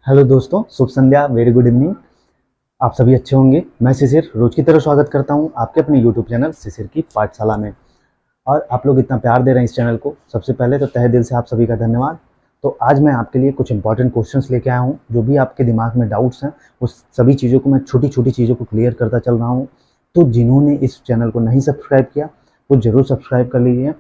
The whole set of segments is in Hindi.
हेलो दोस्तों, शुभ संध्या, वेरी गुड इवनिंग। आप सभी अच्छे होंगे। मैं शिशिर रोज की तरह स्वागत करता हूं आपके अपने यूट्यूब चैनल शिशिर की पाठशाला में। और आप लोग इतना प्यार दे रहे हैं इस चैनल को, सबसे पहले तो तहे दिल से आप सभी का धन्यवाद। तो आज मैं आपके लिए कुछ इंपॉर्टेंट क्वेश्चंस लेके आया हूं। जो भी आपके दिमाग में डाउट्स हैं उस सभी चीज़ों को मैं छोटी छोटी चीज़ों को क्लियर करता चल रहा हूँ। तो जिन्होंने इस चैनल को नहीं सब्सक्राइब किया वो ज़रूर सब्सक्राइब कर लीजिए,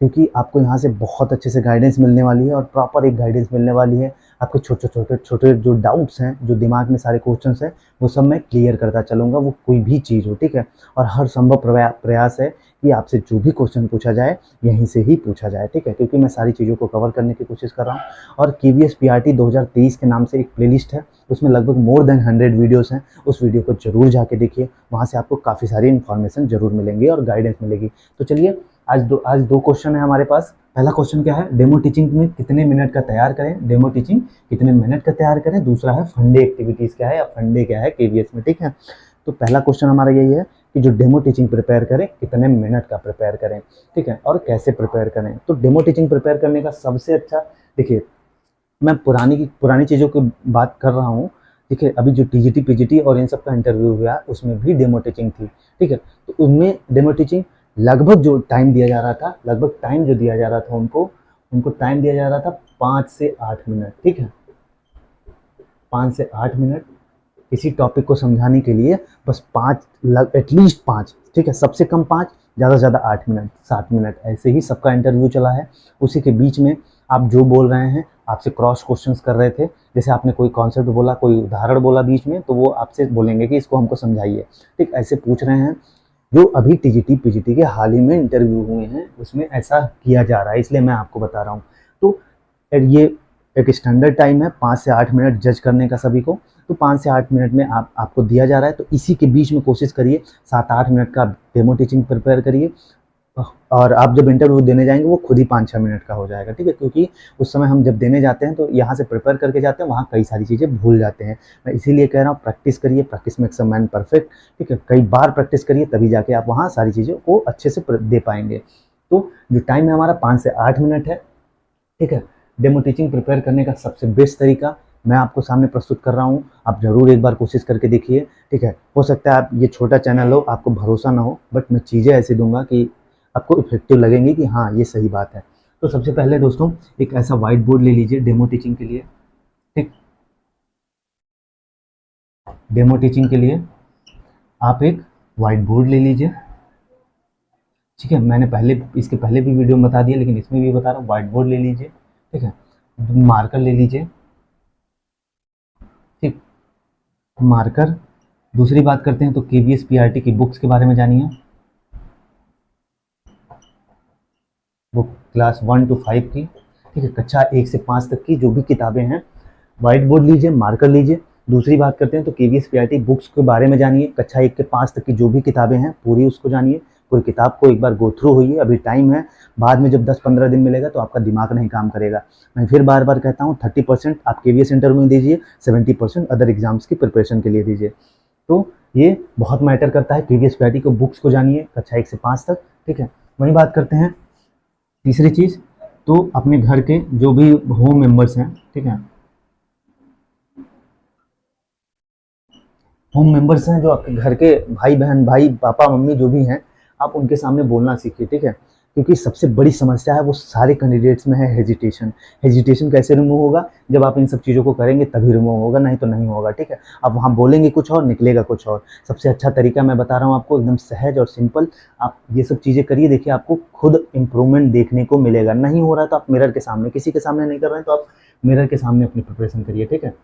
क्योंकि आपको यहाँ से बहुत अच्छे से गाइडेंस मिलने वाली है और प्रॉपर एक गाइडेंस मिलने वाली है। आपके छोटे छोटे छोटे जो डाउट्स हैं, जो दिमाग में सारे क्वेश्चंस हैं, वो सब मैं क्लियर करता चलूँगा, वो कोई भी चीज़ हो, ठीक है। और हर संभव प्रयास है कि आपसे जो भी क्वेश्चन पूछा जाए यहीं से ही पूछा जाए, ठीक है, क्योंकि मैं सारी चीज़ों को कवर करने की कोशिश कर रहा हूँ। और KVS PRT 2023 के नाम से एक प्लेलिस्ट है, उसमें लगभग मोर देन 100 वीडियोस हैं। उस वीडियो को जरूर जाके देखिए, वहाँ से आपको काफ़ी सारी इन्फॉर्मेशन जरूर मिलेंगी और गाइडेंस मिलेगी। तो चलिए, आज दो क्वेश्चन है हमारे पास। पहला क्वेश्चन क्या है, डेमो टीचिंग में कितने मिनट का तैयार करें, डेमो टीचिंग कितने मिनट का तैयार करें। दूसरा है फंडे एक्टिविटीज़ क्या है या फंडे क्या है KVS में, ठीक है। तो पहला क्वेश्चन हमारा यही है कि जो डेमो टीचिंग प्रिपेयर करें कितने मिनट का प्रिपेयर करें, ठीक है, और कैसे प्रिपेयर करें। तो डेमो टीचिंग प्रिपेयर करने का सबसे अच्छा, देखिए, मैं पुरानी चीज़ों की बात कर रहा हूँ। देखिए, अभी जो TGT PGT और इन सब का इंटरव्यू हुआ उसमें भी डेमो टीचिंग थी, ठीक है। तो उनमें डेमो टीचिंग लगभग जो टाइम दिया जा रहा था, लगभग टाइम जो दिया जा रहा था उनको उनको टाइम दिया जा रहा था 5 से 8 मिनट, ठीक है। 5 से 8 मिनट किसी टॉपिक को समझाने के लिए, बस एटलीस्ट 5, ठीक है, सबसे कम 5, ज़्यादा से ज़्यादा 8 मिनट 7 मिनट, ऐसे ही सबका इंटरव्यू चला है। उसी के बीच में आप जो बोल रहे हैं, आपसे क्रॉस क्वेश्चंस कर रहे थे। जैसे आपने कोई कॉन्सेप्ट बोला, कोई उदाहरण बोला बीच में, तो वो आपसे बोलेंगे कि इसको हमको समझाइए, ठीक, ऐसे पूछ रहे हैं। जो अभी TGT PGT के हाल ही में इंटरव्यू हुए हैं उसमें ऐसा किया जा रहा है, इसलिए मैं आपको बता रहा हूँ। तो ये एक स्टैंडर्ड टाइम है 5 से 8 मिनट जज करने का सभी को। तो 5 से 8 मिनट में आपको दिया जा रहा है, तो इसी के बीच में कोशिश करिए 7-8 मिनट का डेमो टीचिंग प्रिपेयर करिए। और आप जब इंटरव्यू देने जाएंगे वो खुद ही 5-6 मिनट का हो जाएगा, ठीक है, क्योंकि उस समय हम जब देने जाते हैं तो यहाँ से प्रिपेयर करके जाते हैं, वहाँ कई सारी चीज़ें भूल जाते हैं। मैं इसीलिए कह रहा हूँ, प्रैक्टिस करिए, practice makes a man perfect, ठीक है। कई बार प्रैक्टिस करिए तभी जाके आप वहाँ सारी चीज़ों को अच्छे से दे पाएंगे। तो जो टाइम है हमारा 5 से 8 मिनट है, ठीक है। डेमो टीचिंग प्रिपेयर करने का सबसे बेस्ट तरीका मैं आपको सामने प्रस्तुत कर रहा हूँ। आप ज़रूर एक बार कोशिश करके देखिए, ठीक है। हो सकता है आप ये छोटा चैनल हो, आपको भरोसा ना हो, बट मैं चीज़ें ऐसी दूंगा कि आपको इफेक्टिव लगेंगी कि हाँ ये सही बात है। तो सबसे पहले दोस्तों, एक ऐसा व्हाइट बोर्ड ले लीजिए डेमो टीचिंग के लिए, ठीक। डेमो टीचिंग के लिए आप एक व्हाइट बोर्ड ले लीजिए, ठीक है। मैंने इसके पहले भी वीडियो में बता दिया, लेकिन इसमें भी बता रहा हूँ, व्हाइट बोर्ड ले लीजिए, ठीक है। मार्कर ले लीजिए, ठीक, मार्कर। दूसरी बात करते हैं तो KVS PRT की बुक्स के बारे में जानिए। वो क्लास 1 to 5 की, ठीक है, कक्षा 1 से 5 तक की जो भी किताबें हैं, व्हाइट बोर्ड लीजिए, मार्कर लीजिए। दूसरी बात करते हैं तो KVS PRT बुक्स के बारे में जानिए। कक्षा 1 से 5 तक की जो भी किताबें हैं पूरी उसको जानिए। पूरी किताब को एक बार गो थ्रू होइए, अभी टाइम है। बाद में जब 10-15 दिन मिलेगा तो आपका दिमाग नहीं काम करेगा। मैं फिर बार बार कहता हूँ, 30% आप KVS इंटरव्यू में दीजिए, 70% अदर एग्जाम्स की प्रिपरेशन के लिए दीजिए। तो ये बहुत मैटर करता है। KVS PRT को बुक्स को जानिए कक्षा 1 से 5 तक, ठीक है। वही बात करते हैं तीसरी चीज़, तो अपने घर के जो भी होम मेंबर्स हैं, ठीक है, होम मेंबर्स हैं जो आपके घर के भाई बहन, भाई पापा मम्मी जो भी हैं, आप उनके सामने बोलना सीखिए, ठीक है। क्योंकि सबसे बड़ी समस्या है वो सारे कैंडिडेट्स में है हेजिटेशन। हेजिटेशन कैसे रिमूव होगा, जब आप इन सब चीज़ों को करेंगे तभी रिमूव होगा, नहीं तो नहीं होगा, ठीक है। आप वहाँ बोलेंगे कुछ और निकलेगा कुछ और। सबसे अच्छा तरीका मैं बता रहा हूँ आपको, एकदम सहज और सिंपल। आप ये सब चीज़ें करिए, देखिए आपको खुद इम्प्रूवमेंट देखने को मिलेगा। नहीं हो रहा है तो आप मिरर के सामने, किसी के सामने नहीं कर रहे हैं तो आप मिरर के सामने अपनी प्रिपरेशन करिए, ठीक है।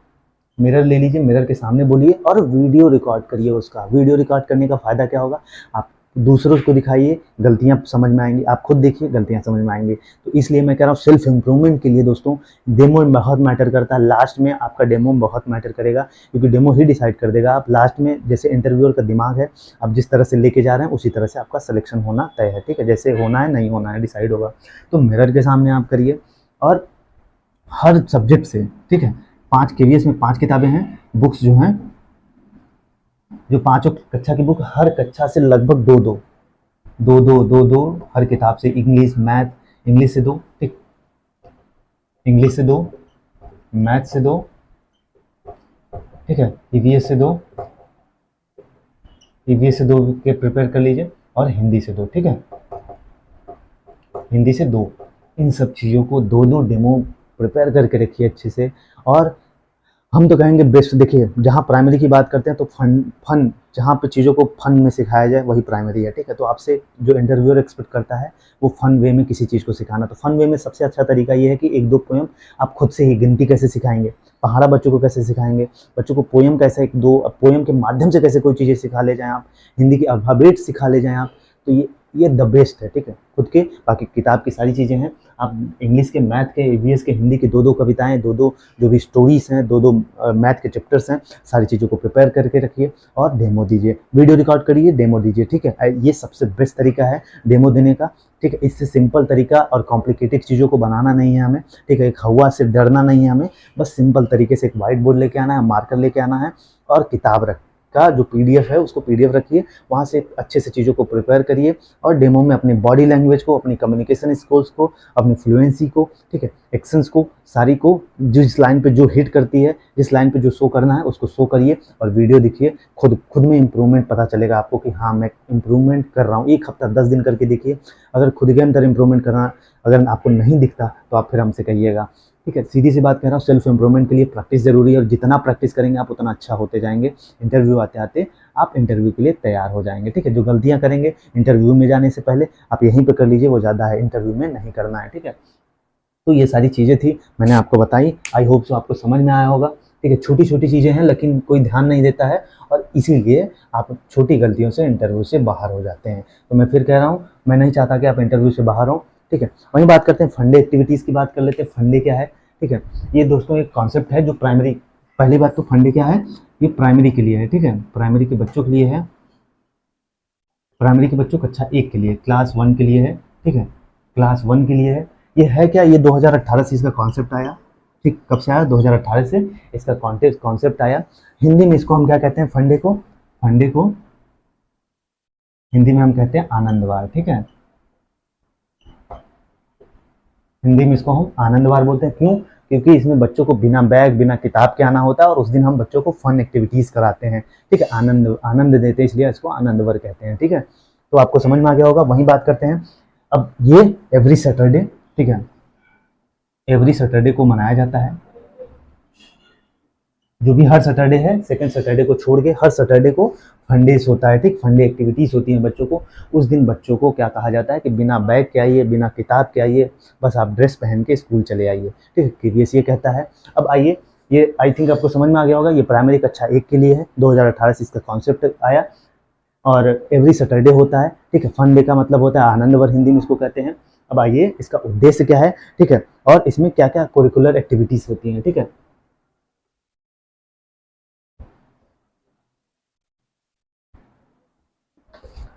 मिरर ले लीजिए, मिरर के सामने बोलिए और वीडियो रिकॉर्ड करिए। उसका वीडियो रिकॉर्ड करने का फ़ायदा क्या होगा, आप दूसरों को दिखाइए, गलतियां समझ में आएंगी, आप खुद देखिए गलतियां समझ में आएंगी। तो इसलिए मैं कह रहा हूँ, सेल्फ इम्प्रूवमेंट के लिए दोस्तों डेमो बहुत मैटर करता है। लास्ट में आपका डेमो बहुत मैटर करेगा, क्योंकि डेमो ही डिसाइड कर देगा। आप लास्ट में, जैसे इंटरव्यूअर का दिमाग है, आप जिस तरह से लेके जा रहे हैं उसी तरह से आपका सिलेक्शन होना तय है, ठीक है। जैसे होना है नहीं होना है डिसाइड होगा। तो मिरर के सामने आप करिए, और हर सब्जेक्ट से, ठीक है, 5 KVS में 5 किताबें हैं, बुक्स जो हैं, जो पांचों कक्षा की बुक, हर कक्षा से लगभग दो हर किताब से। इंग्लिश मैथ, इंग्लिश से 2, ठीक, इंग्लिश से 2, मैथ से 2, ठीक है। ईवीएस से दो, ईवीएस से दो के प्रिपेयर कर लीजिए, और हिंदी से दो, ठीक है, हिंदी से दो। इन सब चीज़ों को दो दो डेमो प्रिपेयर करके रखिए अच्छे से। और हम तो कहेंगे बेस्ट, देखिए जहाँ प्राइमरी की बात करते हैं तो फन फन जहाँ पे चीज़ों को फन में सिखाया जाए वही प्राइमरी है, ठीक है। तो आपसे जो इंटरव्यूअर एक्सपेक्ट करता है वो फन वे में किसी चीज़ को सिखाना, तो फन वे में सबसे अच्छा तरीका ये है कि एक दो पोएम आप खुद से ही, गिनती कैसे सिखाएंगे, पहाड़ा बच्चों को कैसे सिखाएंगे, बच्चों को पोएम कैसे, एक दो पोएम के माध्यम से कैसे कोई चीज़ें सिखा ले जाएँ आप, हिंदी की अल्फ़ाबेट सिखा ले जाएँ आप, तो ये द बेस्ट है, ठीक है। खुद के, बाकी किताब की सारी चीज़ें हैं, आप इंग्लिश के, मैथ के, ईवीएस के, हिंदी की दो दो कविताएं, दो दो जो भी स्टोरीज हैं, दो दो मैथ के चैप्टर्स हैं, सारी चीज़ों को प्रिपेयर करके रखिए और डेमो दीजिए, वीडियो रिकॉर्ड करिए, डेमो दीजिए, ठीक है। ये सबसे बेस्ट तरीका है डेमो देने का, ठीक है। इससे सिंपल तरीका और कॉम्प्लिकेटेड चीज़ों को बनाना नहीं है हमें, ठीक है। एक हवा से डरना नहीं है हमें, बस सिंपल तरीके से एक व्हाइट बोर्ड लेके आना है, मार्कर लेके आना है, और किताब रख का जो पीडीएफ है उसको पीडीएफ रखिए, वहाँ से अच्छे से चीज़ों को प्रिपेयर करिए, और डेमो में अपनी बॉडी लैंग्वेज को, अपनी कम्युनिकेशन स्किल्स को, अपनी फ्लुएंसी को, ठीक है, एक्शंस को, सारी को, जिस लाइन पे जो हिट करती है, जिस लाइन पे जो शो करना है उसको शो करिए, और वीडियो देखिए, खुद में इंप्रूवमेंट पता चलेगा आपको कि हाँ मैं इंप्रूवमेंट कर रहा हूँ। एक हफ्ता 10 दिन करके देखिए, अगर खुद के अंदर इंप्रूवमेंट करना अगर आपको नहीं दिखता तो आप फिर हमसे कहिएगा, ठीक है। सीधी सी बात कह रहा हूँ, सेल्फ इंप्रूवमेंट के लिए प्रैक्टिस जरूरी है, और जितना प्रैक्टिस करेंगे आप उतना अच्छा होते जाएंगे। इंटरव्यू आते आते आप इंटरव्यू के लिए तैयार हो जाएंगे, ठीक है। जो गलतियां करेंगे इंटरव्यू में जाने से पहले आप यहीं पे कर लीजिए, वो ज़्यादा है, इंटरव्यू में नहीं करना है, ठीक है। तो ये सारी चीज़ें थी, मैंने आपको बताई, आई होप सो आपको समझ में आया होगा, ठीक है। छोटी छोटी चीज़ें हैं लेकिन कोई ध्यान नहीं देता है, और इसीलिए आप छोटी गलतियों से इंटरव्यू से बाहर हो जाते हैं। तो मैं फिर कह रहा हूँ, मैं नहीं चाहता कि आप इंटरव्यू से बाहर हो, ठीक है। वहीं बात करते हैं फंडे एक्टिविटीज़ की, बात कर लेते हैं। फंडे क्या है, ठीक है। ये दोस्तों एक कॉन्सेप्ट है जो प्राइमरी, पहली बात तो फंडे क्या है, ये प्राइमरी के लिए है, ठीक है, प्राइमरी के बच्चों के लिए है, प्राइमरी के बच्चों कक्षा 1 के लिए, क्लास 1 के लिए है, ठीक है, क्लास 1 के लिए है। ये है क्या, ये 2018 से इसका कॉन्सेप्ट आया, ठीक, कब से आया, 2018 से इसका कॉन्सेप्ट आया। हिंदी में इसको हम क्या कहते हैं, फंडे को हिंदी में हम कहते हैं आनंदवार, ठीक है। हिंदी में इसको हम आनंदवार बोलते हैं, क्यों, क्योंकि इसमें बच्चों को बिना बैग, बिना किताब के आना होता है, और उस दिन हम बच्चों को फन एक्टिविटीज कराते हैं, ठीक है, आनंद देते हैं, इसलिए इसको आनंदवर कहते हैं, ठीक है। तो आपको समझ में आ गया होगा। वहीं बात करते हैं, अब ये एवरी सैटरडे, ठीक है, एवरी सैटरडे को मनाया जाता है, जो भी हर सैटरडे है, सेकंड सैटरडे को छोड़ के हर सैटरडे को फंडेज होता है, ठीक, फंडे एक्टिविटीज होती हैं बच्चों को। उस दिन बच्चों को क्या कहा जाता है कि बिना बैग के आइए, बिना किताब के आइए, बस आप ड्रेस पहन के स्कूल चले आइए, ठीक है, केवीएस ये कहता है। अब आइए, ये आई थिंक आपको समझ में आ गया होगा, ये प्राइमरी कक्षा 1 के लिए है, 2018 से इसका कॉन्सेप्ट आया, और एवरी सैटरडे होता है, ठीक है। फन डे का मतलब होता है आनंदवर, हिंदी में इसको कहते हैं। अब आइए, इसका उद्देश्य क्या है, ठीक है, और इसमें क्या क्या करिकुलर एक्टिविटीज होती हैं, ठीक है।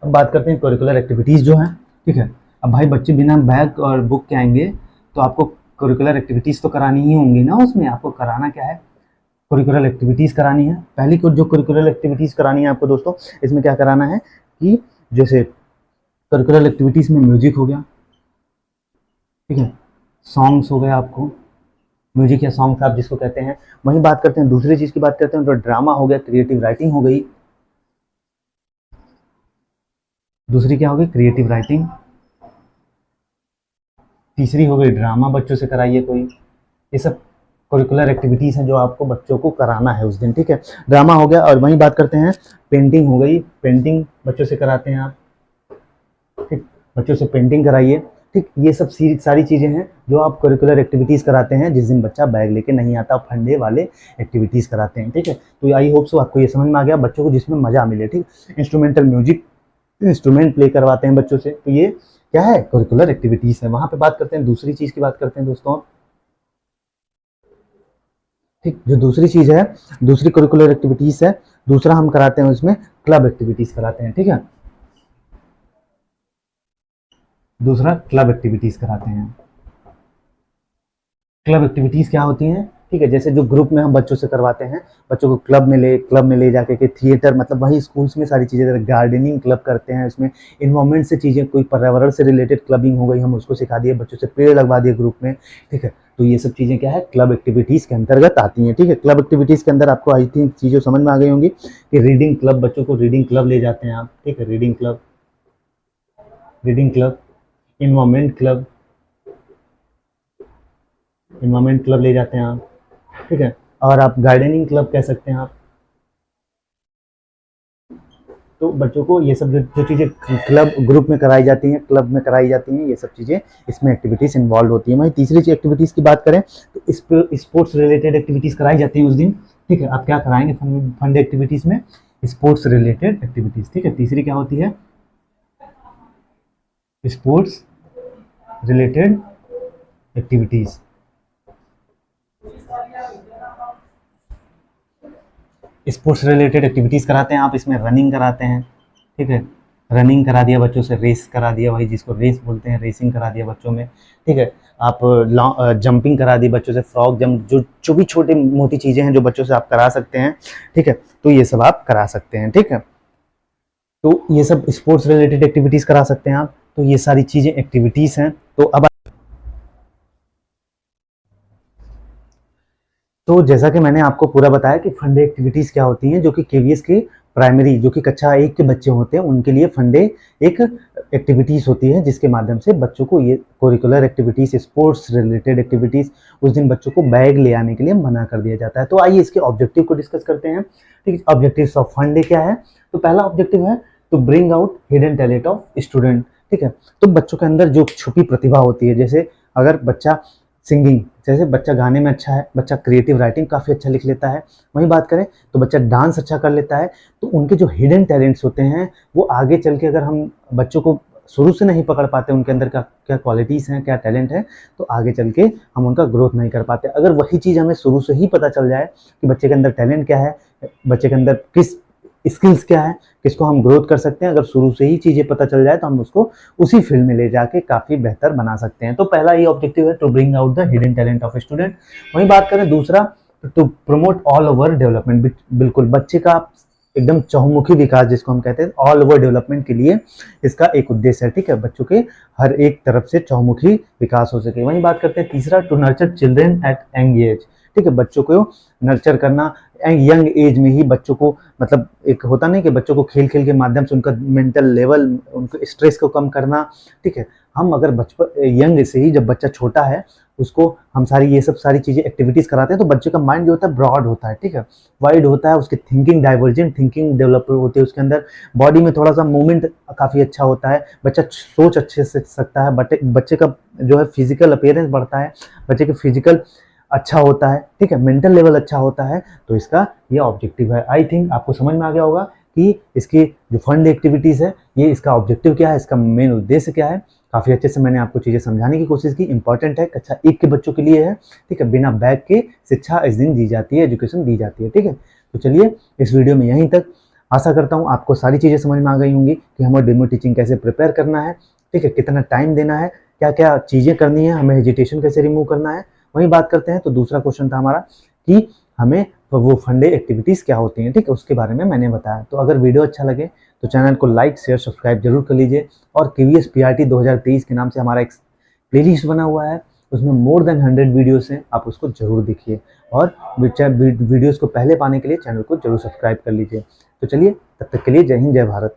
अब बात करते हैं करिकुलर एक्टिविटीज़ जो हैं, ठीक है। अब भाई बच्चे बिना बैग और बुक के आएंगे, तो आपको करिकुलर एक्टिविटीज़ तो करानी ही होंगी ना, उसमें आपको कराना क्या है, करिकुलर एक्टिविटीज़ करानी है। पहली को जो करिकुलर एक्टिविटीज़ करानी है आपको दोस्तों, इसमें क्या कराना है कि जैसे करिकुलर एक्टिविटीज़ में म्यूजिक हो गया, ठीक है, सॉन्ग्स हो गया, आपको म्यूजिक या सॉन्ग्स आप जिसको कहते हैं। वहीं बात करते हैं, दूसरी चीज़ की बात करते हैं तो ड्रामा हो गया, क्रिएटिव राइटिंग हो गई, दूसरी क्या होगी, क्रिएटिव राइटिंग, तीसरी हो गई ड्रामा, बच्चों से कराइए कोई। ये सब करिकुलर एक्टिविटीज़ हैं जो आपको बच्चों को कराना है उस दिन, ठीक है। ड्रामा हो गया, और वहीं बात करते हैं पेंटिंग हो गई, पेंटिंग बच्चों से कराते हैं आप, ठीक, बच्चों से पेंटिंग कराइए, ठीक। ये सब सारी चीज़ें हैं जो आप करिकुलर एक्टिविटीज़ कराते हैं जिस दिन बच्चा बैग लेके नहीं आता, फंडे वाले एक्टिविटीज़ कराते हैं, ठीक है। तो आई होप सो आपको ये समझ में आ गया, बच्चों को जिसमें मज़ा मिले, ठीक। इंस्ट्रूमेंटल म्यूजिक, इंस्ट्रूमेंट प्ले करवाते हैं बच्चों से, तो ये क्या है, करिकुलर एक्टिविटीज़ है। वहाँ पे बात करते हैं, दूसरी चीज़ की बात करते हैं दोस्तों, ठीक, जो दूसरी चीज़ है, दूसरी करिकुलर एक्टिविटीज़ है, दूसरा हम कराते हैं उसमें क्लब एक्टिविटीज़ कराते हैं, ठीक है, दूसरा क्लब एक्टिविटीज़ कराते हैं। क्लब एक्टिविटीज़ क्या होती हैं, ठीक है, जैसे जो ग्रुप में हम बच्चों से करवाते हैं, बच्चों को क्लब में ले जाके के थिएटर, मतलब वही स्कूल्स में सारी चीज़ें, गार्डनिंग क्लब करते हैं, उसमें इन्वायरमेंट से चीज़ें, कोई पर्यावरण से रिलेटेड क्लबिंग हो गई, हम उसको सिखा दिए, बच्चों से पेड़ लगवा दिए ग्रुप में, ठीक है। तो ये सब चीज़ें क्या है, क्लब एक्टिविटीज़ के अंतर्गत आती हैं। ठीक है, क्लब एक्टिविटीज़ के अंदर आपको आई थिंक चीज़ें समझ में आ गई होंगी कि रीडिंग क्लब, बच्चों को रीडिंग क्लब ले जाते हैं आप। ठीक है, reading club, reading club, environment club, environment club ले जाते हैं आप। ठीक है, और आप गार्डनिंग क्लब कह सकते हैं आप। तो बच्चों को ये सब जो चीज़ें क्लब ग्रुप में कराई जाती हैं, क्लब में कराई जाती हैं, ये सब चीज़ें इसमें एक्टिविटीज़ इन्वॉल्व होती हैं। वहीं तीसरी एक्टिविटीज़ की बात करें तो इस पर स्पोर्ट्स रिलेटेड एक्टिविटीज़ कराई जाती हैं उस दिन। ठीक है, आप क्या कराएंगे फंड एक्टिविटीज़ में, स्पोर्ट्स रिलेटेड एक्टिविटीज़। ठीक है, तीसरी क्या होती है, sports related activities. Sports related activities कराते हैं आप, इसमें रनिंग कराते हैं। ठीक है, रनिंग करा दिया बच्चों से, रेस करा दिया, वही जिसको रेस बोलते हैं, रेसिंग करा दिया बच्चों में। ठीक है, आप जंपिंग करा दी बच्चों से, फ्रॉग जंप, जो भी छोटी मोटी चीज़ें हैं जो बच्चों से आप करा सकते हैं। ठीक है, तो ये सब आप करा सकते हैं। ठीक है, तो ये सब स्पोर्ट्स रिलेटेड एक्टिविटीज़ करा सकते हैं आप। तो ये सारी चीज़ें एक्टिविटीज़ हैं। तो जैसा कि मैंने आपको पूरा बताया कि फंडे एक्टिविटीज़ क्या होती हैं, जो कि केवीएस की प्राइमरी, जो कि कक्षा 1 के बच्चे होते हैं, उनके लिए फंडे एक एक्टिविटीज़ होती है, जिसके माध्यम से बच्चों को ये कोरिकुलर एक्टिविटीज़, स्पोर्ट्स रिलेटेड एक्टिविटीज़, उस दिन बच्चों को बैग ले आने के लिए मना कर दिया जाता है। तो आइए इसके ऑब्जेक्टिव को डिस्कस करते हैं। ठीक है, ऑब्जेक्टिव्स ऑफ फंडे क्या है। तो पहला ऑब्जेक्टिव है to bring out hidden talent of student. ठीक है, तो बच्चों के अंदर जो छुपी प्रतिभा होती है, जैसे अगर बच्चा सिंगिंग, जैसे बच्चा गाने में अच्छा है, बच्चा क्रिएटिव राइटिंग काफ़ी अच्छा लिख लेता है, वहीं बात करें तो बच्चा डांस अच्छा कर लेता है, तो उनके जो हिडन टैलेंट्स होते हैं वो आगे चल के, अगर हम बच्चों को शुरू से नहीं पकड़ पाते उनके अंदर का क्या क्वालिटीज़ हैं, क्या टैलेंट है, तो आगे चल के हम उनका ग्रोथ नहीं कर पाते। अगर वही चीज़ हमें शुरू से ही पता चल जाए कि बच्चे के अंदर टैलेंट क्या है, बच्चे के अंदर किस स्किल्स क्या है, किसको हम ग्रोथ कर सकते हैं, अगर शुरू से ही चीज़ें पता चल जाए तो हम उसको उसी फील्ड में ले जाके काफ़ी बेहतर बना सकते हैं। तो पहला ये ऑब्जेक्टिव है, to bring out the hidden talent of student. वहीं बात करें दूसरा, to promote all over development. बिल्कुल, बच्चे का एकदम चहुमुखी विकास जिसको हम कहते हैं, ऑल ओवर डेवलपमेंट के लिए इसका एक उद्देश्य है। ठीक है, बच्चों के हर एक तरफ से चहुमुखी विकास हो सके। वहीं बात करते हैं तीसरा, to nurture children at young age. ठीक है, बच्चों को नर्चर करना, यंग एज में ही बच्चों को, मतलब एक होता नहीं कि बच्चों को खेल खेल के माध्यम से उनका मेंटल लेवल, उनके स्ट्रेस को कम करना। ठीक है, हम अगर बचपन यंग से ही, जब बच्चा छोटा है, उसको हम सारी ये सब सारी चीज़ें एक्टिविटीज़ कराते हैं, तो बच्चे का माइंड जो होता है ब्रॉड होता है। ठीक है, वाइड होता है, उसकी थिंकिंग, डाइवर्जेंट थिंकिंग डेवलप होती है उसके अंदर, बॉडी में थोड़ा सा मूवमेंट काफ़ी अच्छा होता है, बच्चा सोच अच्छे से सकता है, बच्चे का जो है फिजिकल अपीयरेंस बढ़ता है, बच्चे के फिजिकल अच्छा होता है। ठीक है, मेंटल लेवल अच्छा होता है। तो इसका ये ऑब्जेक्टिव है। आई थिंक आपको समझ में आ गया होगा कि इसकी जो फंड एक्टिविटीज़ है, ये इसका ऑब्जेक्टिव क्या है, इसका मेन उद्देश्य क्या है। काफ़ी अच्छे से मैंने आपको चीज़ें समझाने की कोशिश की। इंपॉर्टेंट है, कक्षा 1 के बच्चों के लिए है। ठीक है, बिना बैग के शिक्षा इस दिन दी जाती है, एजुकेशन दी जाती है। ठीक है, तो चलिए इस वीडियो में यहीं तक। आशा करता हूँ आपको सारी चीज़ें समझ में आ गई होंगी कि हमें डेमो टीचिंग कैसे प्रिपेयर करना है। ठीक है, कितना टाइम देना है, क्या क्या चीज़ें करनी है, हमें हेजिटेशन कैसे रिमूव करना है। वहीं बात करते हैं तो दूसरा क्वेश्चन था हमारा कि हमें वो फंडे एक्टिविटीज़ क्या होती हैं। ठीक है, उसके बारे में मैंने बताया। तो अगर वीडियो अच्छा लगे तो चैनल को लाइक, शेयर, सब्सक्राइब जरूर कर लीजिए। और केवीएस पीआरटी 2023 के नाम से हमारा एक प्लेलिस्ट बना हुआ है, उसमें मोर देन 100 वीडियोस हैं, आप उसको जरूर देखिए। और वीडियोस को पहले पाने के लिए चैनल को जरूर सब्सक्राइब कर लीजिए। तो चलिए, तब तक के लिए जय हिंद, जय भारत।